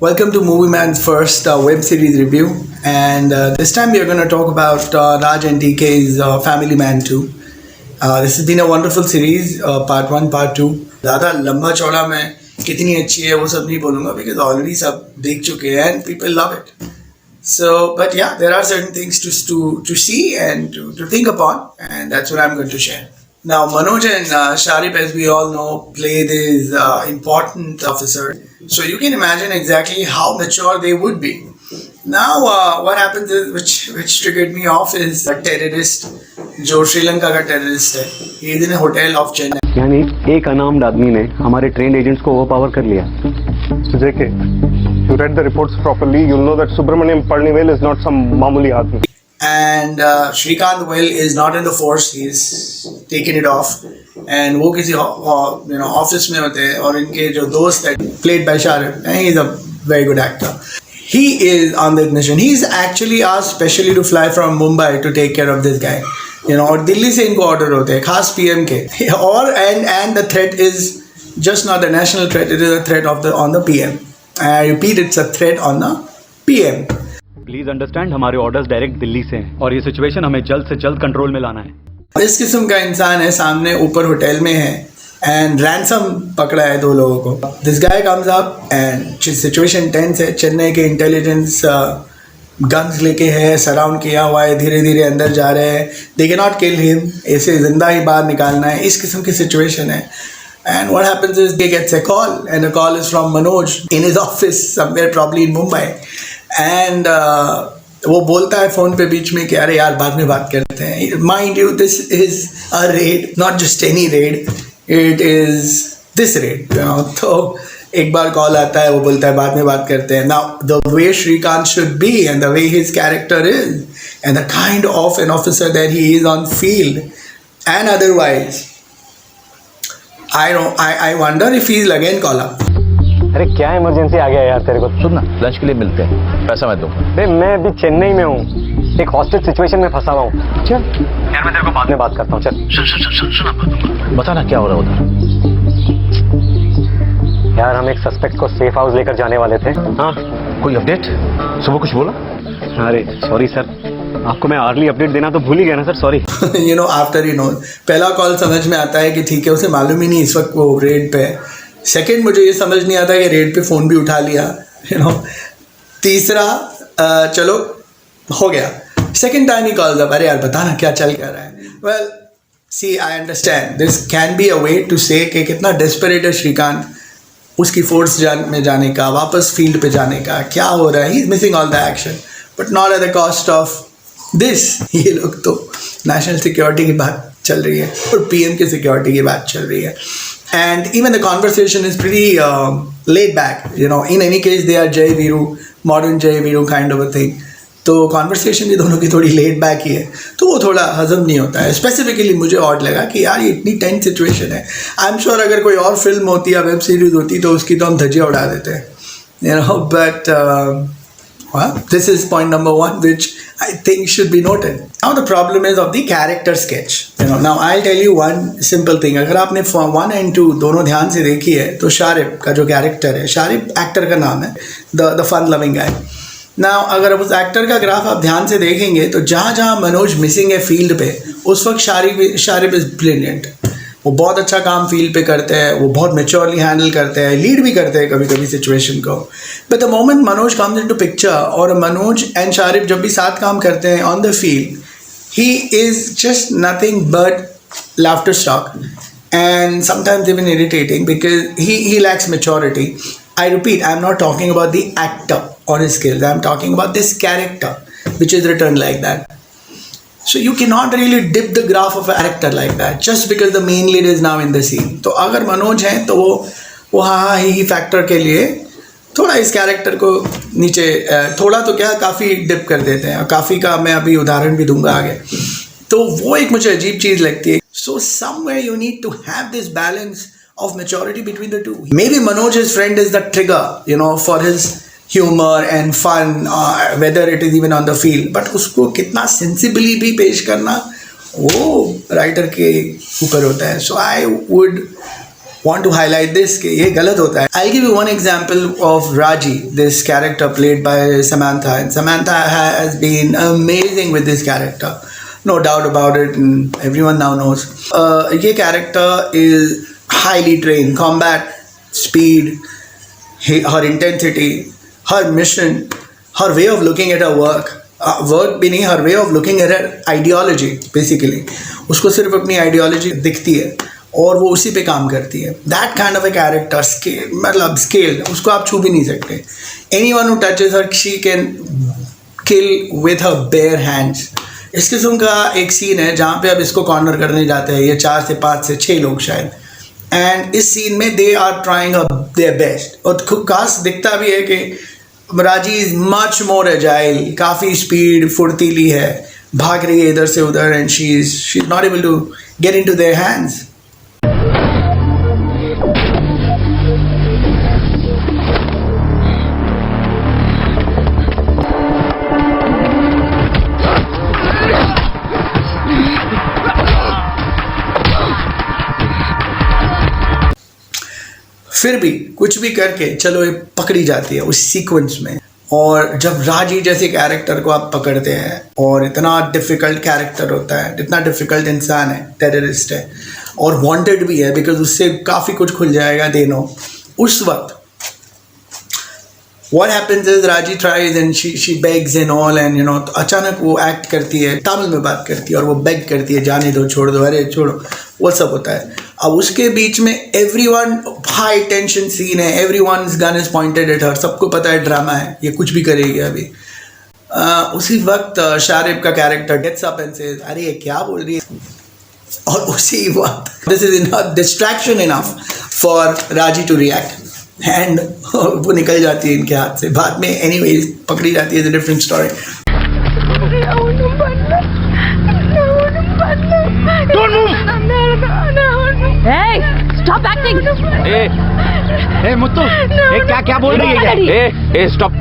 Welcome to Movieman's first web series review, and this time we are going to talk about Raj and TK's Family Man 2. This has been a wonderful series, part 1, part 2. ज़्यादा लंबा चौड़ा मैं कितनी अच्छी है वो सब नहीं बोलूँगा because already सब देख चुके हैं and people love it. So, but yeah, there are certain things to see and to think upon, and that's what I'm going to share. Now, Manoj and Sharib, as we all know, play these important officers. So you can imagine exactly how mature they would be. Now, what happens is, which triggered me off is a terrorist, जो श्रीलंका का terrorist है. He is in a hotel of Chennai. यानी एक unarmed आदमी ने हमारे trend agents को overpower कर लिया. JK, you read the reports properly, you'll know that Subramaniam Parnivel is not some मामूली आदमी. And Shrikant Well is not in the force. He's taken it off. And वो किसी office में होते हैं और इनके जो दोस्त है played by Sharib, and he's a very good actor. He is on that mission. He's actually asked specially to fly from Mumbai to take care of this guy. और दिल्ली से इनको ऑर्डर होते हैं खास PM के. और and the threat is just not a national threat. It is a threat on the PM. I repeat, it's a threat on the PM. Please understand, हमारे orders direct Delhi से हैं और ये सिचुएशन हमें जल्द से जल्द कंट्रोल में लाना है. इस किस्म का इंसान है, सामने ऊपर होटल में है एंड रैंसम पकड़ा है 2 लोगों को. This guy comes up and situation tense है. चेन्नई के इंटेलिजेंस गन्स लेके है, सराउंड किया हुआ है, धीरे धीरे अंदर जा रहे हैं. They can not kill him, ऐसे जिंदा ही बाहर निकालना है. इस किस्म की सिचुएशन है. And what happens is they gets a call, and the call is from Manoj in his office somewhere, probably in Mumbai. And वो बोलता है फ़ोन पे बीच में कि अरे यार बाद में बात करते हैं. Mind you, this is a raid, not just any raid. It is this raid, तो एक बार कॉल आता है, वो बोलता है बाद में बात करते हैं. Now, the way Shrikant should be and the way his character is and the kind of an officer that he is on field and otherwise, I wonder if he'll again call up. अरे क्या emergency आ गया यार तेरे को? सुन ना, lunch के लिए मिलते हैं, पैसा मैं दूंगा. अरे मैं अभी चेन्नई में हूँ, एक हॉस्टेज सिचुएशन में फंसा हुआ हूँ. चल यार, मैं तेरे को बाद में बात करता हूँ. चल सुन, बता ना क्या हो रहा है उधर. यार, हम एक सस्पेक्ट को सेफ हाउस लेकर जाने वाले थे. हाँ, कोई अपडेट? सुबह कुछ बोला? अरे सॉरी सर, आपको मैं अर्ली अपडेट देना तो भूल ही गया ना सर, सॉरी. आफ्टर पहला कॉल समझ में आता है कि ठीक है, उसे मालूम ही नहीं इस वक्त वो रेड पे है. सेकंड, मुझे ये समझ नहीं आता कि रेड पे फ़ोन भी उठा लिया. तीसरा, चलो हो गया. सेकंड टाइम ही कॉल्स अप, अरे यार बता ना क्या चल क्या रहा है. Well, see, I understand this can be a way to say कि कितना डेस्परेट है श्रीकांत उसकी फोर्स में जाने का, वापस फील्ड पे जाने का. क्या हो रहा है, he is missing all the action, but not at the cost of this. ये लोग तो नेशनल सिक्योरिटी की बात चल रही है और PM की सिक्योरिटी की बात चल रही है. And even the conversation is pretty laid back. In any case, they are Jai Viru, modern Jai Viru kind of a thing. तो conversation भी दोनों की थोड़ी laid back ही है, तो वो थोड़ा हजम नहीं होता है. स्पेसिफिकली मुझे ऑड लगा कि यार ये इतनी टेंस सिचुएशन है. आई एम श्योर अगर कोई और फिल्म होती या वेब सीरीज होती तो उसकी तो हम धज्जियाँ उड़ा देते हैं. But this is point number 1, which I think should be noted. Now the problem is of the character sketch. Now I'll tell you one simple thing. अगर आपने 1 and 2 दोनों ध्यान से देखी है तो शारिब का जो कैरेक्टर है, शारिब एक्टर का नाम है, the fun loving guy. Now अगर उस एक्टर का ग्राफ आप ध्यान से देखेंगे तो जहाँ जहाँ मनोज मिसिंग है फील्ड पे, उस वक्त शारिब इज ब्रिलियंट. वो बहुत अच्छा काम फील्ड पे करते हैं, वो बहुत मेच्योरली हैंडल करते हैं, लीड भी करते हैं कभी कभी सिचुएशन को. But the moment Manoj comes into picture और मनोज एंड शारिब जब भी साथ काम करते हैं on the field, he is just nothing but laughter stock and sometimes even irritating because he lakhs maturity. I repeat, I'm not talking about the actor or his skills. I'm talking about this character which is written like that. So you cannot really dip the graph of a character like that just because the main lead is now in the scene. तो अगर मनोज है तो वो हाँ ही factor के लिए थोड़ा इस कैरेक्टर को नीचे, थोड़ा तो क्या काफ़ी डिप कर देते हैं. काफ़ी का मैं अभी उदाहरण भी दूंगा आगे. तो वो एक मुझे अजीब चीज़ लगती है. So somewhere you need to have this balance of maturity between the two. Maybe Manoj's friend is the trigger, for his humor and fun, whether it is even on the field. But उसको कितना sensibly भी पेश करना वो writer के ऊपर होता है. So I would want to highlight this कि ये गलत होता है. I'll give you one example of Raji, this character played by Samantha, and Samantha has been amazing with this character, no doubt about it, and everyone now knows. ये character is highly trained, combat, speed, her intensity, her mission, her way of looking at her work भी नहीं, her way of looking at her ideology basically. उसको सिर्फ अपनी ideology दिखती है और वो उसी पे काम करती है. That kind of a character scale, मतलब स्केल, उसको आप छू भी नहीं सकते. Anyone who touches her she can kill with her bare hands. इस किस्म का एक सीन है जहाँ पे अब इसको कॉर्नर करने जाते हैं ये 4 से 5 से 6 लोग शायद. एंड इस सीन में they are trying their best. और खास दिखता भी है कि Raji is much more agile, काफ़ी स्पीड, फुर्तीली है, भाग रही है इधर से उधर, and she is not able to get into their hands. फिर भी कुछ भी करके चलो ये पकड़ी जाती है उस सीक्वेंस में. और जब राजी जैसे कैरेक्टर को आप पकड़ते हैं, और इतना डिफ़िकल्ट कैरेक्टर होता है, इतना डिफ़िकल्ट इंसान है, टेररिस्ट है और वांटेड भी है बिकॉज उससे काफ़ी कुछ खुल जाएगा देनो. उस वक्त what happens is Raji tries and she begs and all, and you know, तो अचानक वो एक्ट करती है, तमिल में बात करती है और वो बेग करती है, जाने दो, छोड़ दो, अरे छोड़ो, वो सब होता है. अब उसके बीच में एवरीवन, हाई टेंशन सीन है, everyone's gun is pointed at her, सबको पता है ड्रामा है, ये कुछ भी करेगी अभी. उसी वक्त शारिब का character gets up and says, अरे ये क्या बोल रही है, और उसी वक्त this is enough distraction enough for Raji to react, and वो निकल जाती है इनके हाथ से. बाद में एनीवेज पकड़ी जाती है, different story. Don't move! Hey, stop acting! ए मुत्तू, ए क्या बोल रही है ये? ए stop!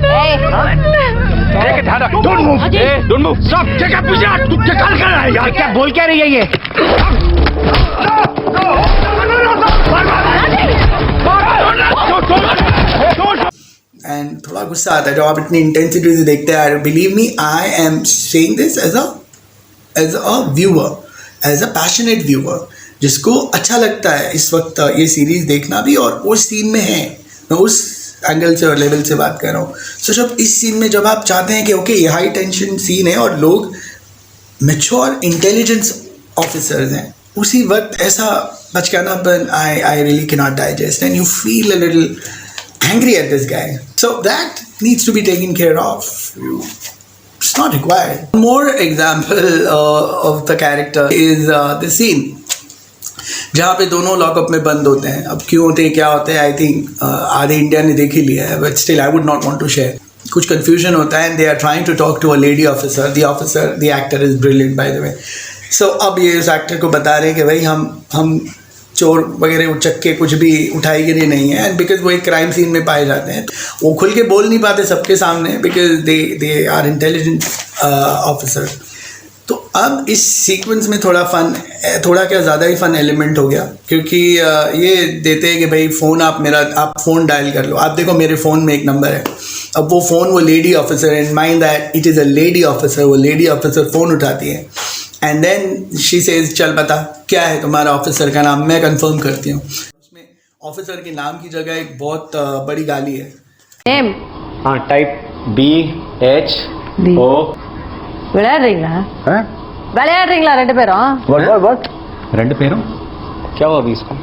Take it harder! Don't move! Don't move! Stop! Take up your hand! तू क्या कर रहा है यार? क्या बोल क्या रही है ये? एंड थोड़ा गुस्सा आता है जब आप इतनी इंटेंसिटी से देखते हैं. Believe me, I am saying this as a viewer, as a passionate viewer जिसको अच्छा लगता है इस वक्त ये सीरीज़ देखना भी, और उस सीन में है. मैं उस एंगल से और लेवल से बात कर रहा हूँ. सो जब इस सीन में जब आप चाहते हैं कि ओके ये हाई टेंशन सीन है और लोग मैच्योर इंटेलिजेंस ऑफिसर्स हैं, उसी वक्त ऐसा बचकानापन I really can not digest, and you feel a little angry at this guy. So that needs to be taken care of. It's not required. More example of the character is the scene जहाँ पे दोनों lockup में बंद होते हैं. अब क्यों होते हैं, क्या होते हैं, आई थिंक आधे इंडिया ने देख ही लिया है, but still I would not want to share. कुछ कंफ्यूजन होता है, and they are trying to talk to a lady officer. The actor is brilliant by the way. So अब ये उस एक्टर को बता रहे हैं कि भाई हम चोर वगैरह उचक्के कुछ भी उठाईगिरी नहीं है, एंड बिकॉज वो एक क्राइम सीन में पाए जाते हैं, वो खुल के बोल नहीं पाते सबके सामने because they are intelligent officer. तो अब इस सीक्वेंस में थोड़ा क्या ज़्यादा ही फ़न एलिमेंट हो गया, क्योंकि ये देते हैं कि भाई फ़ोन आप फ़ोन डायल कर लो, आप देखो मेरे फ़ोन में एक नंबर है. अब वो फ़ोन वो lady officer, and mind that it is a lady officer, वो लेडी ऑफिसर फ़ोन उठाती है, एंड देन शी सेज चल बता क्या है तुम्हारा ऑफिसर का नाम, मैं कंफर्म करती हूँ. उसमें ऑफिसर के नाम की जगह एक बहुत बड़ी गाली है. नेम? हाँ, टाइप BHO. விளையாடுறீங்களா? விளையாடுறீங்களா ரெண்டு பேரும்? What? ரெண்டு பேரும்? क्या हुआ अभी इसको?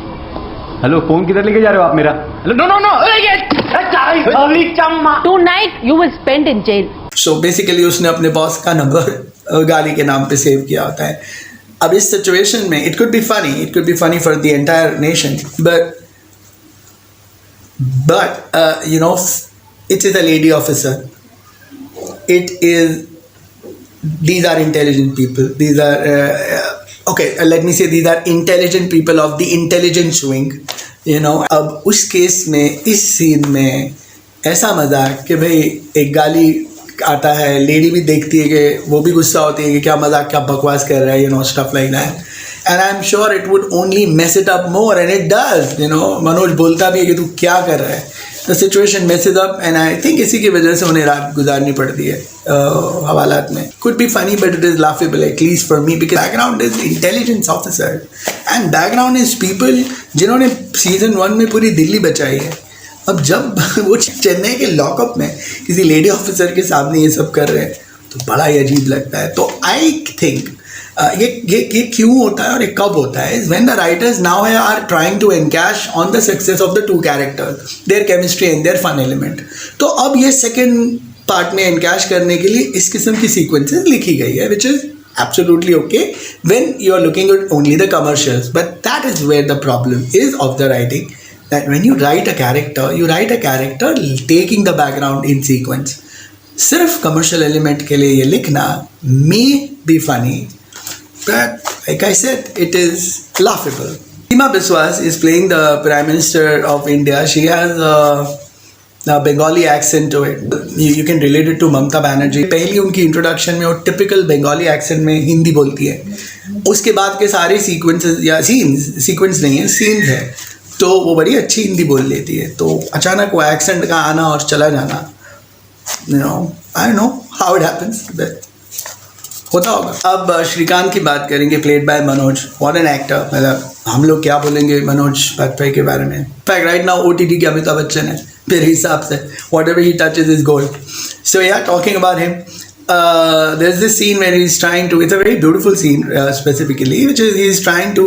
हेलो, फोन किधर लेके जा रहे हो आप मेरा? Hello, no. Tonight you will spend in jail. So basically उसने अपने बॉस का नंबर गाली के नाम पे सेव किया होता है. अब इस सिचुएशन में it could be funny for the entire nation, but you know it is a lady officer. These are intelligent people. These are let me say these are intelligent people of the intelligence wing. You know, अब उस case में, इस scene में ऐसा मजाक कि भाई एक गाली आता है, लेडी भी देखती है कि वो भी गुस्सा होती है कि क्या मजाक, क्या बकवास कर रहा है, you know, stuff like that. and I'm sure it would only mess it up more, and it does. Manoj बोलता भी है कि तू क्या कर रहा है. The situation messes up, and I think इसी की वजह से उन्हें रात गुजारनी पड़ती है हवालात में. Could be funny, but it is laughable, at least for me, because background is intelligence officer, and background is people जिन्होंने season 1 में पूरी दिल्ली बचाई है. अब जब वो चेन्नई के लॉकअप में किसी लेडी ऑफिसर के सामने ये सब कर रहे हैं तो बड़ा ही अजीब लगता है. तो आई थिंक ये क्यों होता है और ये कब होता है, is when the writers now are trying to encash on the success of the two characters, their chemistry and their fun element. तो अब ये सेकेंड पार्ट में एनकैश करने के लिए इस किस्म की सीक्वेंसेस लिखी गई है, which is absolutely okay when you are looking at only the commercials. But that is where the problem is of the writing, that when you write a character taking the background in sequence. सिर्फ commercial element के लिए ये लिखना may be funny, but like I said, it is laughable. Seema Biswas is playing the Prime Minister of India. She has a Bengali accent to it. You can relate it to Mamata Banerjee. पहली उनकी introduction में वो typical Bengali accent में हिंदी बोलती है. उसके बाद के सारे सीक्वेंसेस या सीक्वेंस नहीं है, सीन्स है, तो वो बड़ी अच्छी हिंदी बोल लेती है. तो अचानक वो एक्सेंट का आना और चला जाना, I know how it happens, but होता होगा. अब श्रीकांत की बात करेंगे, played by Manoj. What an actor. मतलब हम लोग क्या बोलेंगे मनोज बाजपेयी के बारे में. इनफैक्ट राइट नाउ OTT के अमिताभ बच्चन है मेरे हिसाब से. whatever he touches is gold. So yeah, talking about him, there's this scene where he's trying to, it's a very beautiful scene specifically, which is he's trying to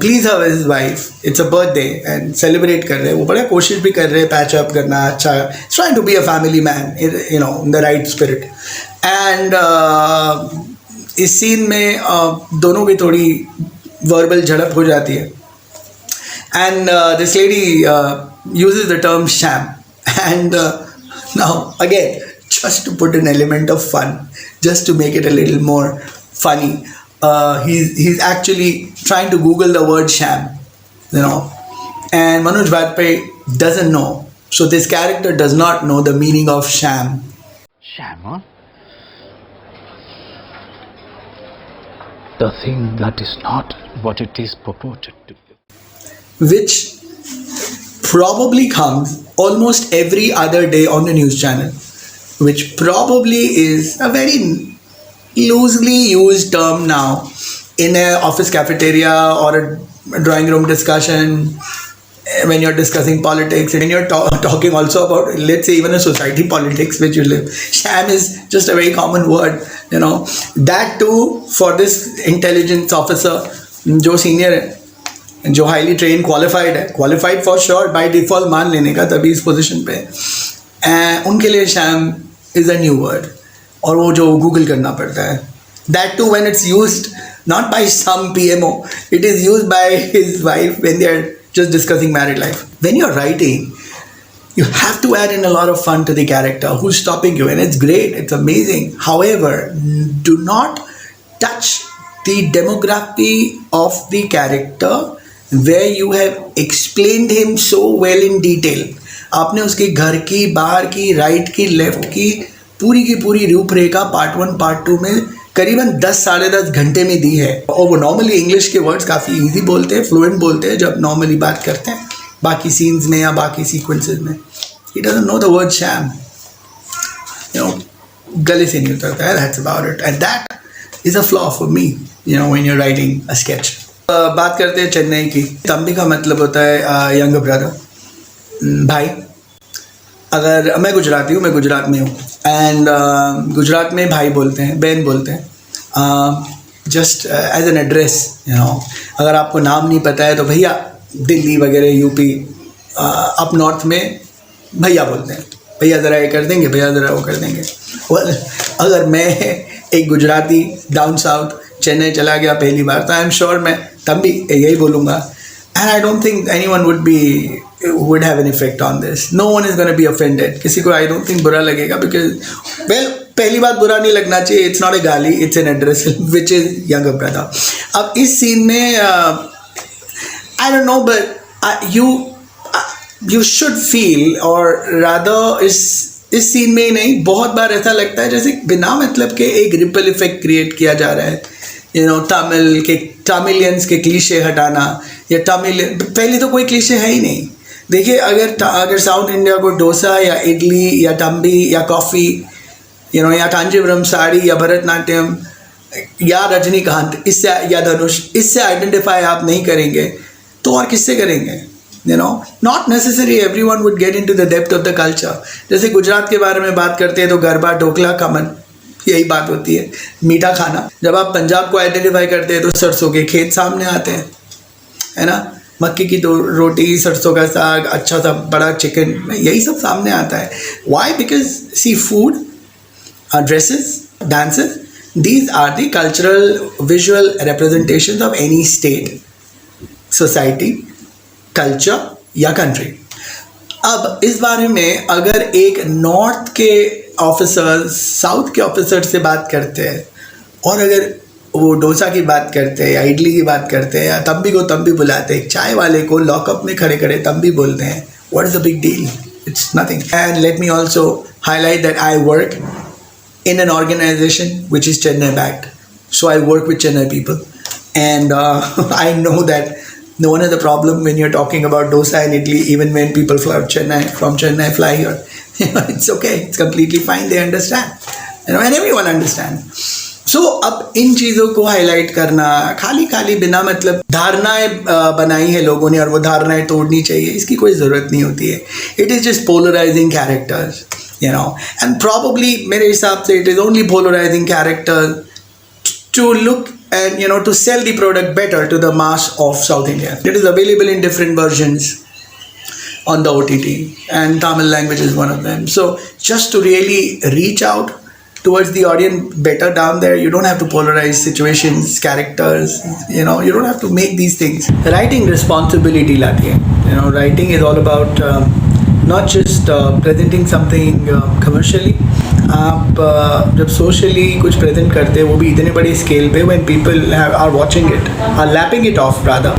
please her with his wife. It's a birthday and celebrate कर रहे हैं. वो बड़ा कोशिश भी कर रहे हैं पैच अप करना, अच्छा. He's trying to be a family man, in the right spirit. And इस सीन में दोनों की थोड़ी वर्बल झड़प हो जाती है. And this lady uses the term sham, and now again, just to put an element of fun, just to make it a little more funny, he's actually trying to Google the word sham, and Manoj Bajpayee doesn't know, so this character does not know the meaning of sham. Sham, huh? The thing that is not what it is purported to be. Which probably comes almost every other day on the news channel, which probably is a very loosely used term now in an office cafeteria or a drawing room discussion, when you're discussing politics, and when you're talking also about, let's say, even a society politics which you live. Sham is just a very common word, that too for this intelligence officer जो senior है, जो highly train qualified for sure, by default मान लेने का तभी इस position पे, उनके लिए shame is a new word, और वो जो गूगल करना पड़ता है. That too when it's used not by some PMO, it is used by his wife when they are just discussing married life. When you are writing, you have to add in a lot of fun to the character who's stopping you, and it's great, it's amazing. However, do not touch the demography of the character where you have explained him so well in detail. आपने उसके घर की, बाहर की, right की, left की पूरी रूपरेखा पार्ट 1 पार्ट 2 में करीबन 10 साढ़े 10 घंटे में दी है. और वो नॉर्मली इंग्लिश के वर्ड्स काफ़ी इजी बोलते हैं, फ्लुएंट बोलते हैं जब नॉर्मली बात करते हैं बाकी सीन्स में या बाकी सीक्वेंसेस में. He doesn't know the word sham, गले से नहीं उतरता है. That's about it, and that is a flaw for me, when you're writing a sketch. बात करते हैं चेन्नई की. तंबी का मतलब होता है यंगर ब्रदर, भाई. अगर मैं गुजराती हूँ, मैं गुजरात में हूँ, एंड गुजरात में भाई बोलते हैं, बहन बोलते हैं, जस्ट एज एन एड्रेस. अगर आपको नाम नहीं पता है तो भैया, दिल्ली वगैरह यूपी अप नॉर्थ में भैया बोलते हैं, भैया ज़रा ये कर देंगे, भैया ज़रा वो कर देंगे. अगर मैं एक गुजराती डाउन साउथ चेन्नई चला गया पहली बार, तो आई एम श्योर मैं तब भी यही बोलूँगा. And I don't think anyone would have an effect on this. No one is going to be offended. किसी को I don't think बुरा लगेगा, because पहली बात बुरा नहीं लगना चाहिए. It's not a गाली, it's an address which is younger brother. अब इस सीन में I don't know, but you should feel, or rather इस सीन में ही नहीं, बहुत बार ऐसा लगता है जैसे बिना मतलब के एक रिपल इफेक्ट क्रिएट किया जा रहा है. तमिलियंस के क्लीशे हटाना, या पहले तो कोई क्लीशे है ही नहीं। देखिए, अगर साउथ इंडिया को डोसा या इडली या टम्बी या कॉफ़ी या कांजीवरम साड़ी या भरतनाट्यम या रजनीकांत इससे या धनुष इससे आइडेंटिफाई आप नहीं करेंगे तो और किससे करेंगे? Not necessary everyone would get into the depth of the culture. जैसे गुजरात के बारे में बात करते हैं तो गरबा, ढोकला, खमन, यही बात होती है, मीठा खाना। जब आप पंजाब को आइडेंटिफाई करते हैं तो सरसों के खेत सामने आते हैं, है ना, मक्की की रोटी, सरसों का साग, अच्छा सा बड़ा चिकन, यही सब सामने आता है। Why? Because see food, dresses, dances, these are the cultural visual representations of any state, society, culture या country। अब इस बारे में अगर एक नॉर्थ के ऑफिसर साउथ के ऑफिसर से बात करते हैं और अगर वो डोसा की बात करते हैं या इडली की बात करते हैं या तंबी को तंबी बुलाते हैं, चाय वाले को लॉकअप में खड़े खड़े तंबी बोलते हैं, what is the big deal? It's nothing. And let me also highlight that I work in an organization which is Chennai backed. So I work with Chennai people, and I know that no one has a problem when you're talking about dosa and idli, even when people from Chennai fly here. It's okay, it's completely fine, they understand, and everyone understands. So अब इन चीज़ों को highlight करना, खाली बिना मतलब धारणाएं बनाई है लोगों ने और वो धारणाएं तोड़नी चाहिए, इसकी कोई ज़रूरत नहीं होती है। It is just polarizing characters, and probably मेरे हिसाब से it is only polarizing character to look and to sell the product better to the mass of South India. It is available in different versions on the OTT, and Tamil language is one of them. So just to really reach out towards the audience better down there, you don't have to polarize situations, characters, you don't have to make these things. Writing responsibility लाती है, writing is all about not just presenting something commercially. आप जब socially कुछ present करते हैं वो भी इतने बड़े scale पे, when people are watching it, are lapping it off rather,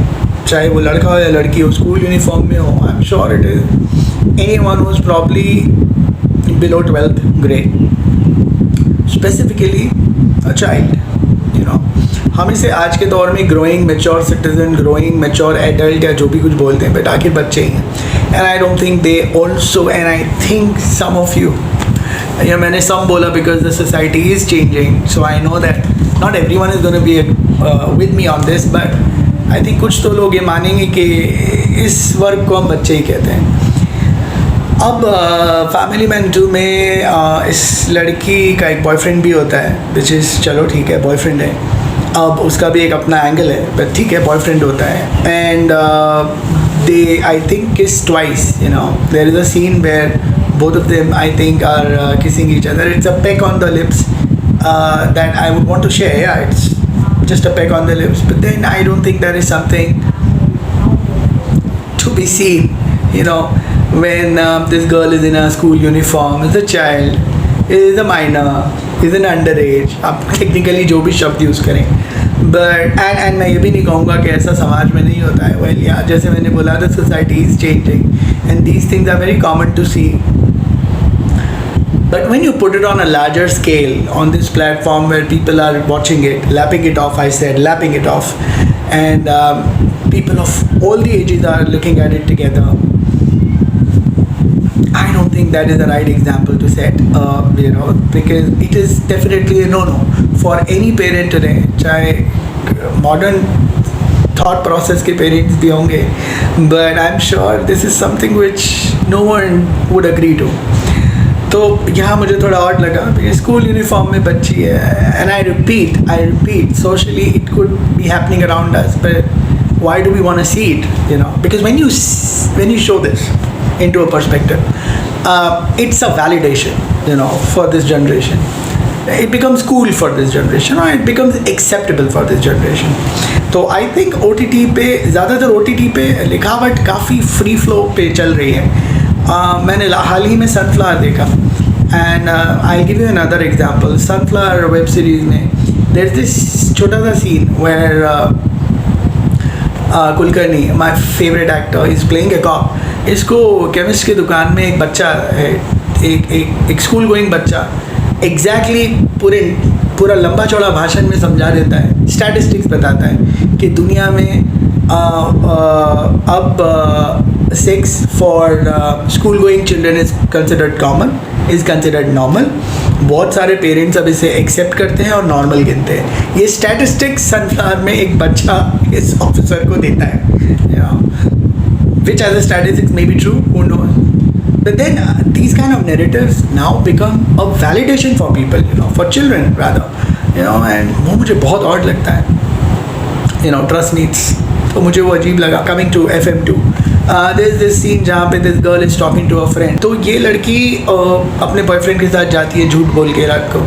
चाहे वो लड़का हो या लड़की हो, school uniform में हो, I'm sure it is anyone who's probably below 12th grade, specifically a child, हम इसे आज के दौर में growing mature citizen, growing mature adult या जो भी कुछ बोलते हैं, बट आखिर बच्चे ही हैं। And I don't think they also, and I think some of you, मैंने सम बोला because the society is changing, so I know that not everyone is gonna be with me on this, but I think कुछ तो लोग ये मानेंगे कि इस वर्ग को हम बच्चे ही कहते हैं। अब फैमिली मैन 2 में इस लड़की का एक बॉयफ्रेंड भी होता है, विच इज़ चलो ठीक है, बॉयफ्रेंड है, अब उसका भी एक अपना एंगल है, बट ठीक है, बॉयफ्रेंड होता है। And they I think kiss twice, there is a scene where both of them I think are kissing each other. It's a peck on the lips that I would want to share. Yeah, it's just a peck on the lips, but then I don't think that is something to be seen, when this girl is in a school uniform, is a child, is a minor, is an underage, आप technically जो भी शब्द use करें, but and मैं ये भी नहीं कहूँगा कि ऐसा समाज में नहीं होता है। Well, yeah, जैसे मैंने बोला, the society is changing and these things are very common to see. But when you put it on a larger scale, on this platform where people are watching it, lapping it off, I said, lapping it off, and people of all the ages are looking at it together, I don't think that is the right example to set, because it is definitely a no-no for any parent today, चाहे modern thought process के parents भी होंगे, but I'm sure this is something which no one would agree to. तो यहाँ मुझे थोड़ा odd लगा, because school uniform में बच्ची है, and I repeat, socially it could be happening around us, but why do we want to see it? Because when you show this into a perspective, it's a validation, for this generation. It becomes cool for this generation, or it becomes acceptable for this generation. तो I think OTT पे, ज़्यादातर OTT पे लिखावट काफ़ी free flow पे चल रही है। मैंने हाल ही में सनफ्लावर देखा, and I give you another example. Sunflower web series में देयर इज दिस छोटा सा scene where Kulkarni, my favourite actor, is playing a cop. इसको केमिस्ट की दुकान में एक बच्चा है, एक स्कूल गोइंग बच्चा, एग्जैक्टली पूरा लंबा चौड़ा भाषण में समझा देता है स्टैटिस्टिक्स बताता है कि दुनिया में अब sex for school going children is considered common, is considered normal. बहुत सारे पेरेंट्स अब इसे एक्सेप्ट करते हैं और नॉर्मल गिनते हैं। ये स्टैटिस्टिक्स सनफ्लावर में एक बच्चा इस ऑफिसर को देता है, which as a statistics may be true, who knows? But then these kind of narratives now become a validation for people, for children rather, and वो मुझे बहुत odd लगता है, trust needs। तो मुझे वो अजीब लगा। Coming to FM2, there's this scene जहाँ पे this girl is talking to a friend। तो ये लड़की अपने बॉयफ्रेंड के साथ जाती है झूठ बोल के रात को।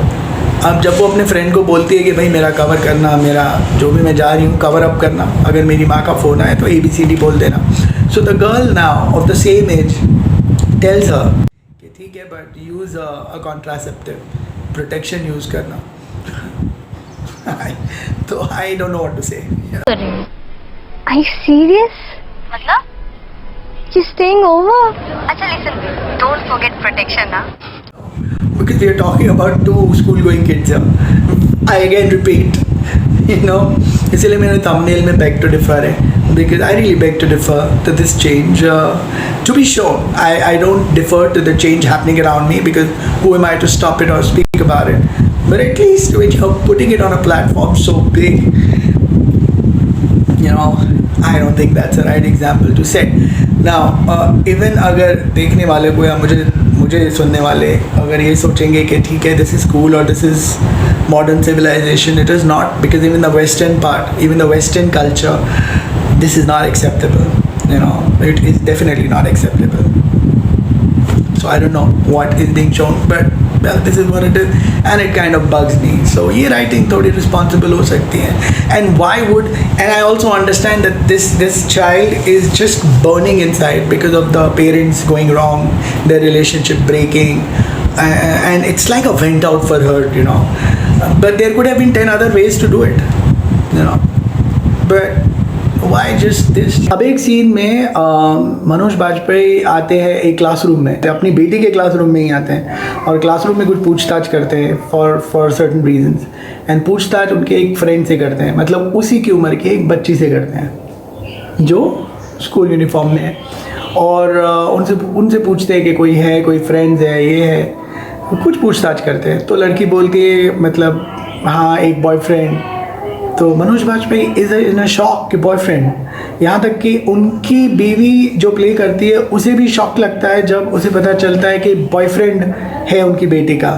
अब जब वो अपने फ्रेंड को बोलती है कि भाई मेरा कवर करना, मेरा जो भी मैं जा रही हूँ कवर अप करना, अगर मेरी माँ का फ़ोन आए तो ABCD बोल देना। So the girl now of the same age tells her कि ठीक है but use a contraceptive, protection use करना। तो I don't know what to say. Are you serious? मतलब? You're staying over? अच्छा listen, don't forget protection ना. Because we are talking about two school-going kids here. I again repeat, इसलिए मेरे thumbnail में beg to differ है, because I really beg to differ to this change. To be sure, I don't differ to the change happening around me, because who am I to stop it or speak about it? But at least when you're putting it on a platform so big, I don't think that's the right example to set. Now, even अगर देखने वाले को या मुझे सुनने वाले अगर ये सोचेंगे कि ठीक है this is cool or this is modern civilization, it is not, because even the western part, even the western culture, this is not acceptable. It is definitely not acceptable. So I don't know what is being shown, but well, this is what it is, and it kind of bugs me. So ये writing थोड़ी responsible हो सकती है, and why would, and I also understand that this child is just burning inside because of the parents going wrong, their relationship breaking, and it's like a vent out for her, but there could have been 10 other ways to do it, but why just this? अब एक scene में मनोज बाजपेयी आते हैं एक classroom में, अपनी बेटी के क्लासरूम में ही आते हैं और क्लासरूम में कुछ पूछताछ करते हैं फॉर सर्टन रीजंस, एंड पूछताछ उनके एक फ्रेंड से करते हैं, मतलब उसी की उम्र की एक बच्ची से करते हैं जो स्कूल यूनिफॉर्म में है, और उनसे पूछते हैं कि कोई है, कोई फ्रेंड्स है, ये है, कुछ पूछताछ करते हैं। तो लड़की बोलती है मतलब हाँ एक बॉयफ्रेंड। तो Manoj Bajpayee is in a shock कि बॉयफ्रेंड, यहाँ तक कि उनकी बीवी जो प्ले करती है उसे भी शॉक लगता है जब उसे पता चलता है कि बॉयफ्रेंड है उनकी बेटी का,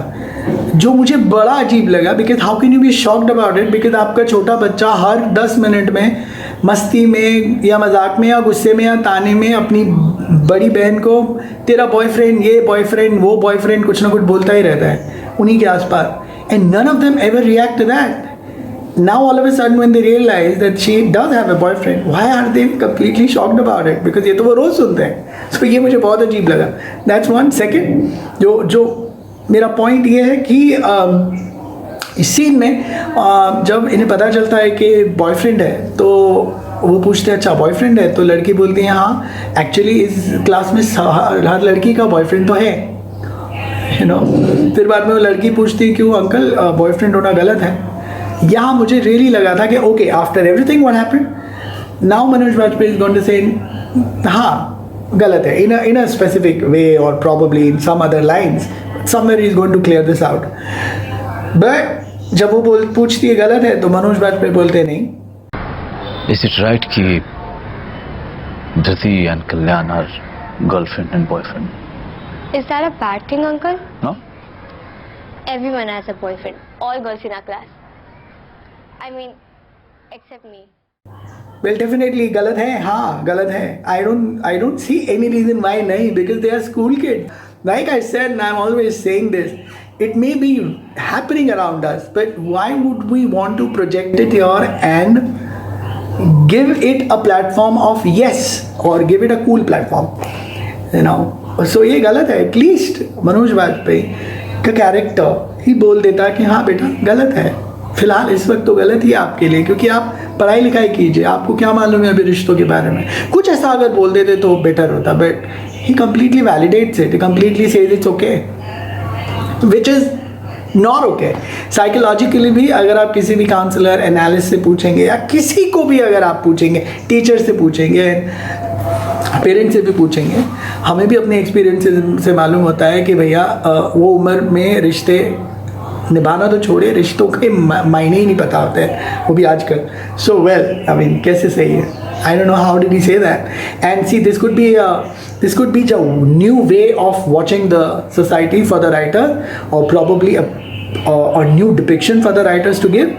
जो मुझे बड़ा अजीब लगा। Because how can you be shocked about it? Because आपका छोटा बच्चा हर 10 मिनट में मस्ती में या मजाक में या गुस्से में या ताने में अपनी बड़ी बहन को तेरा बॉयफ्रेंड, ये बॉयफ्रेंड, वो बॉयफ्रेंड, कुछ ना कुछ बोलता ही रहता है उन्हीं के आसपास, and none of them ever react to that. Now all of a sudden when they realize that she does have a boyfriend, why are they completely shocked about it? Because ये तो वो रोज़ सुनते हैं। So ये मुझे बहुत अजीब लगा। That's one. Second, जो मेरा पॉइंट ये है कि इस सीन में जब इन्हें पता चलता है कि बॉयफ्रेंड है तो वो पूछते हैं अच्छा बॉयफ्रेंड है? तो लड़की बोलती है हाँ एक्चुअली इस क्लास में हर लड़की का बॉयफ्रेंड तो है, फिर बाद में वो लड़की पूछती है क्यों अंकल बॉयफ्रेंड होना गलत है? यहाँ मुझे रियली लगा था कि okay after everything what happened now Manoj Bajpayee is going to say हाँ गलत है इन अ स्पेसिफिक वे और probably in some other lines somewhere he is going to clear this out. But जब वो पूछती है गलत है तो मनोज बाजपेयी बोलते नहीं। Is it right कि Dhriti and Kalyan are girlfriend and boyfriend? Is that a bad thing, uncle? No? Everyone has a boyfriend. All girls in our class. I mean, except me. Well, definitely गलत है, हाँ गलत है। I don't see any reason why नहीं, because they are school kids. Like I said, and I'm always saying this, it may be happening around us, but why would we want to project it here and give it a platform of yes, or give it a cool platform, So ये गलत है। At least Manoj Bajpayee का character ही बोल देता कि हाँ बेटा गलत है, फिलहाल इस वक्त तो गलत ही आपके लिए, क्योंकि आप पढ़ाई लिखाई कीजिए, आपको क्या मालूम है अभी रिश्तों के बारे में। कुछ ऐसा अगर बोल देते तो बेटर होता, but he completely validates it, he completely says it's okay, which is not okay. Psychologically भी अगर आप किसी भी काउंसलर एनालिस्ट से पूछेंगे या किसी को भी अगर आप पूछेंगे, टीचर से पूछेंगे, पेरेंट्स से भी पूछेंगे, हमें भी अपने एक्सपीरियंस से मालूम होता है कि भैया वो उम्र में रिश्ते निभाना तो छोड़े, रिश्तों के मायने ही नहीं पता होते हैं, वो भी आजकल। सो वेल, आई मीन कैसे सही है, आई don't know how did he say that. And see this could be a new way of watching the society for the writer, or probably a new depiction for the writers to give,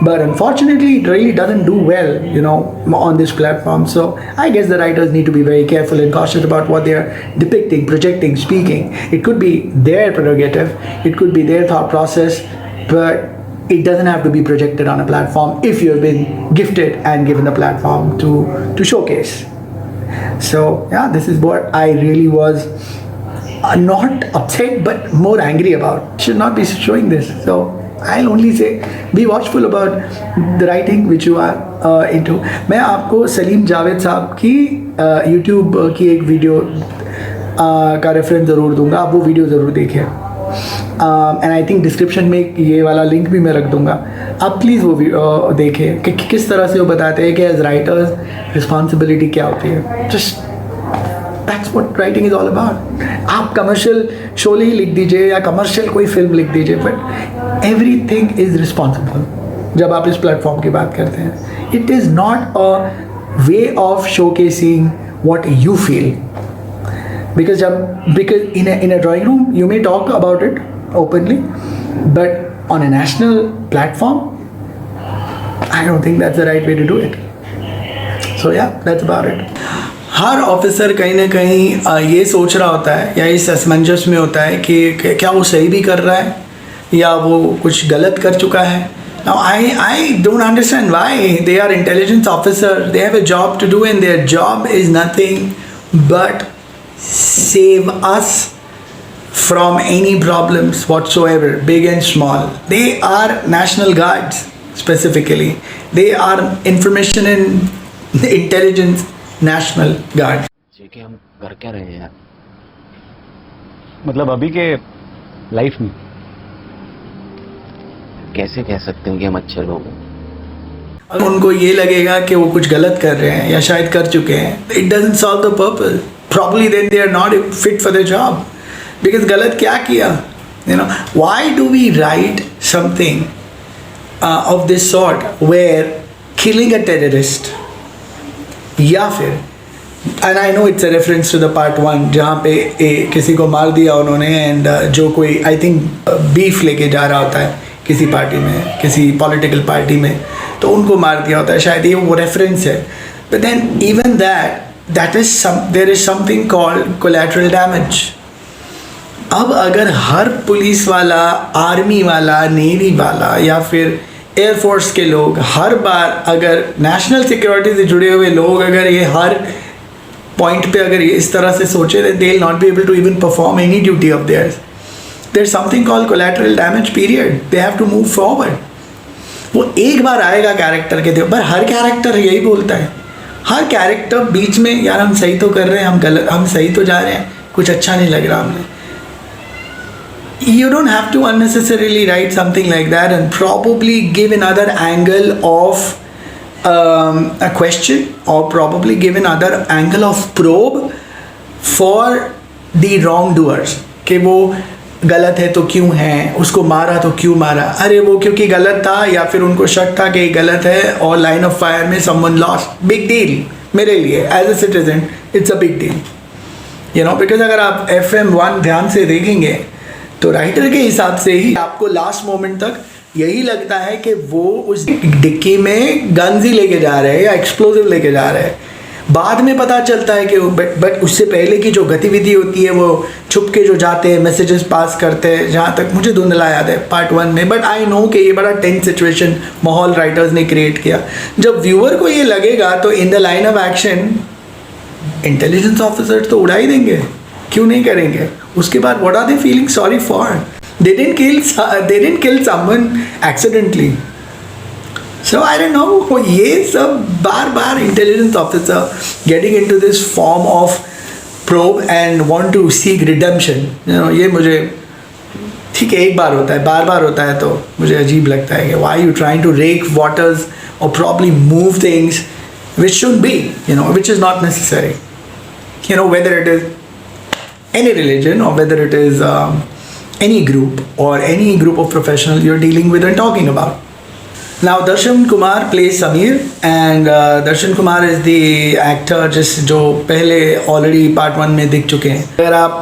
but unfortunately it really doesn't do well, you know, on this platform. So I guess the writers need to be very careful and cautious about what they are depicting, projecting, speaking. It could be their prerogative, it could be their thought process, but it doesn't have to be projected on a platform if you have been gifted and given the platform to showcase. So yeah, this is what I really was not upset but more angry about. Should not be showing this. So I'll only say be watchful about the writing which you are into. मैं आपको सलीम जावेद साहब की YouTube की एक video का reference ज़रूर दूंगा, आप वो वीडियो ज़रूर देखिए। एंड आई थिंक डिस्क्रिप्शन में ये वाला लिंक भी मैं रख दूंगा, आप प्लीज़ वो देखें कि किस तरह से वो बताते हैं कि एज राइटर्स रिस्पॉन्सिबिलिटी क्या होती है। Just that's what writing is all about. आप कमर्शियल शोले ही लिख दीजिए या कमर्शियल कोई फिल्म लिख दीजिए, बट एवरीथिंग इज़ रिस्पॉन्सिबल जब आप इस प्लेटफॉर्म की बात करते हैं। It is not a way of showcasing what you feel, because in a drawing room you may talk about it openly, but on a national platform I don't think that's the right way to do it. So yeah, that's about it. Her officer कहीं ना कहीं ये सोच रहा होता है या इस असमंजस में होता है कि क्या वो सही भी कर रहा है या वो कुछ गलत कर चुका है। Now I don't understand why they are intelligence officers, they have a job to do and their job is nothing but save us from any problems whatsoever, big and small. They are National Guards specifically. They are Information and Intelligence National Guard. कि हम कर क्या रहे हैं यार, मतलब अभी के लाइफ में कैसे कह सकते हैं कि हम अच्छे लोग हैं। अगर उनको ये लगेगा कि वो कुछ गलत कर रहे हैं या शायद कर चुके हैं, it doesn't solve the purpose. Probably then they are not fit for the job, because गलत क्या किया, you know? Why do we write something of this sort where killing a terrorist या फिर, and I know it's a reference to the part 1 जहाँ पे किसी को मार दिया उन्होंने, and जो कोई I think beef लेके जा रहा होता है किसी पार्टी में, किसी पॉलिटिकल पार्टी में, तो उनको मार दिया होता है, शायद ये वो रेफरेंस है। But then even there is something called collateral damage. अब अगर हर पुलिस वाला, आर्मी वाला, नेवी वाला या फिर एयरफोर्स के लोग हर बार अगर नेशनल सिक्योरिटी से जुड़े हुए लोग अगर ये हर पॉइंट पे अगर ये इस तरह से सोचे, then they will not be able to even perform any duty of theirs. There's something called collateral damage period. They have to move forward. वो एक बार आएगा कैरेक्टर के पर हर कैरेक्टर यही बोलता है, हर कैरेक्टर बीच में, यार हम सही तो कर रहे हैं, हम सही तो जा रहे हैं, कुछ अच्छा नहीं लग रहा हमें। You don't have to unnecessarily write something like that and probably give another angle of a question, or probably give another angle of probe for the wrongdoers कि वो गलत है तो क्यों है, उसको मारा तो क्यों मारा, अरे वो क्योंकि गलत था या फिर उनको शक था कि गलत है और लाइन ऑफ फायर में समवन लॉस्ट, बिग डील मेरे लिए as a citizen, it's a big deal, you know, because अगर आप FM1 ध्यान से देखेंगे तो राइटर के हिसाब से ही आपको लास्ट मोमेंट तक यही लगता है कि वो उस डिक्की में गन्स ही लेके जा रहे हैं या एक्सप्लोजिव लेके जा रहे हैं। बाद में पता चलता है कि बट उससे पहले की जो गतिविधि होती है वो छुप के जो जाते हैं, मैसेजेस पास करते हैं, जहाँ तक मुझे धुंधला याद है पार्ट 1 में, बट आई नो कि ये बड़ा टेंस सिचुएशन माहौल राइटर्स ने क्रिएट किया। जब व्यूअर को ये लगेगा तो in the line of action intelligence officers तो उड़ा ही देंगे, क्यों नहीं करेंगे। उसके बाद what are they feeling sorry for, they didn't kill someone accidentally. So I don't know, ये सब बार intelligence officer getting into this form of probe and want to seek redemption, you know, ये मुझे ठीक है एक बार होता है, बार बार होता है तो मुझे अजीब लगता है कि why you trying to wreck waters और probably move things which should be, you know, which is not necessary, you know, whether it is any religion or whether it is any group or any group of professionals you're dealing with and talking about. Now Darshan Kumar plays Sameer, and Darshan Kumar is the actor जो पहले already part 1 में दिख चुके हैं. अगर आप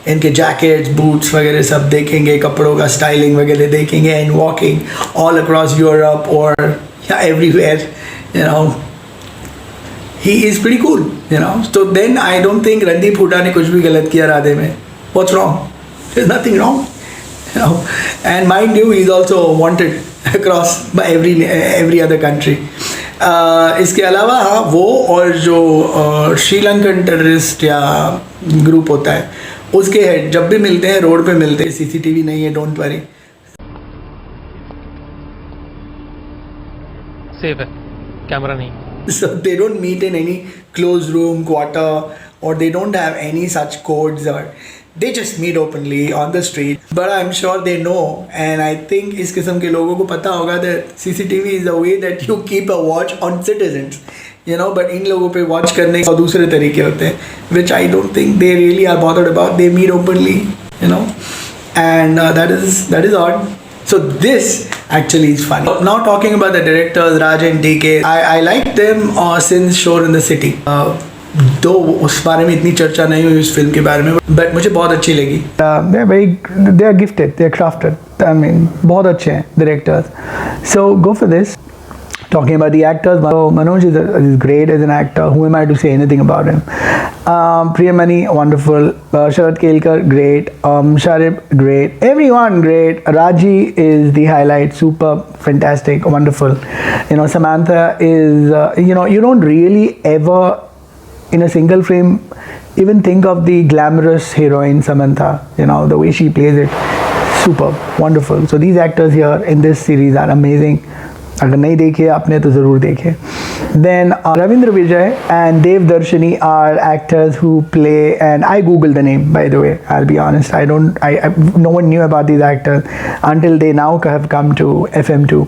इनके jackets, boots वगैरह सब देखेंगे, कपड़ों का स्टाइलिंग वगैरह देखेंगे, and walking all across Europe or everywhere, you know, he is pretty cool, you know. So then I don't think Randeep Hooda ने कुछ भी गलत किया राधे में. What's wrong? There's nothing wrong, you know. And mind you, he's also wanted across by every other country. इसके अलावा हाँ वो और जो श्रीलंकन टेररिस्ट या ग्रुप होता है उसके हेड जब भी मिलते हैं रोड पे मिलते हैं, CCTV नहीं है, डोंट वरी. सेफ है, कैमरा नहीं. So they don't meet in any closed room, quarter, or they don't have any such codes, or they just meet openly on the street. But I'm sure they know, and I think इस किस्म के लोगों को पता होगा that CCTV is a way that you keep a watch on citizens, you know. But इन लोगों पे watch करने के दूसरे तरीके होते हैं, which I don't think they really are bothered about. They meet openly, you know, and that is odd. So this actually is funny. Now talking about the directors Raj and DK, I like them since Shore in the City. दो उस बारे में इतनी चर्चा नहीं हुई उस film के बारे में, बट मुझे बहुत अच्छी लगी. They are gifted, they are crafted. I mean बहुत अच्छे हैं directors. So go for this. Talking about the actors, Manoj is great as an actor. Who am I to say anything about him? Priyamani, wonderful. Sharad Kelkar, great. Sharib, great. Everyone, great. Raji is the highlight. Super, fantastic, wonderful. You know, Samantha is, you know, you don't really ever, in a single frame, even think of the glamorous heroine Samantha. You know, the way she plays it. Super, wonderful. So these actors here in this series are amazing. अगर नहीं देखे आपने तो ज़रूर देखे. Then Ravindra Vijay and Dev Darshini are actors who play, and I googled the name, by the way. I'll be honest, no one knew about these actors until they now have come to FM2,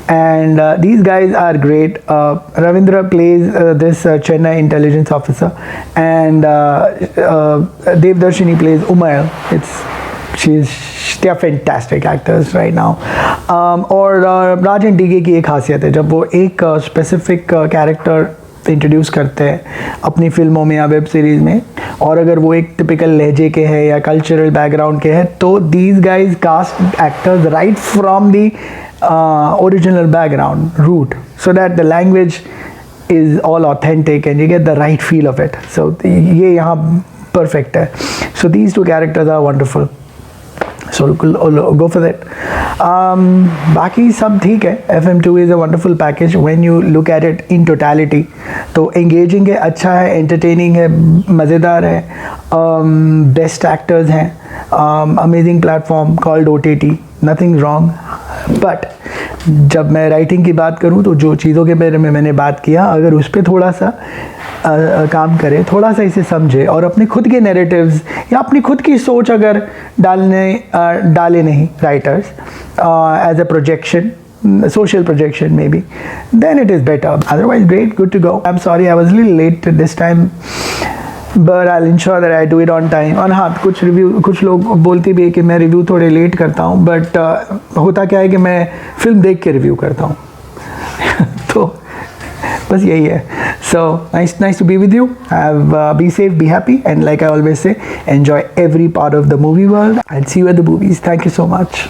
and these guys are great. Ravindra plays this Chennai intelligence officer, and Dev Darshini plays Umayr. They are fantastic actors right now. और राज and DK की एक खासियत है, जब वो एक specific character introduce करते हैं अपनी फिल्मों में या वेब सीरीज़ में, और अगर वो एक टिपिकल लहजे के हैं या कल्चरल बैकग्राउंड के हैं, तो these guys cast actors right from the original background root, so that the language is all authentic and you get the right feel of it. So ये यहाँ परफेक्ट है. So these two characters are wonderful. So go for that. बाकी सब ठीक है. FM2 is a wonderful package when you look at it in totality. तो engaging है, अच्छा है, entertaining है, मज़ेदार है, best actors हैं, amazing platform called OTT, nothing wrong. But जब मैं राइटिंग की बात करूँ तो जो चीज़ों के बारे में मैंने बात किया, अगर उस पर थोड़ा सा काम करें, थोड़ा सा इसे समझे और अपने खुद के नैरेटिव्स या अपनी खुद की सोच अगर डाले नहीं writers as a projection, social projection maybe, then it is better. Otherwise great, good to go. I'm sorry I was a little late this time, but I'll ensure that I do it on time. और हाँ, कुछ लोग बोलते भी है कि मैं review थोड़े लेट करता हूँ, बट होता क्या है कि मैं फिल्म देख के रिव्यू करता हूँ. तो बस यही है. So nice to be with you. Be safe, be happy, and like I always say, enjoy every part of the movie world. I'll see you at the movies. Thank you so much.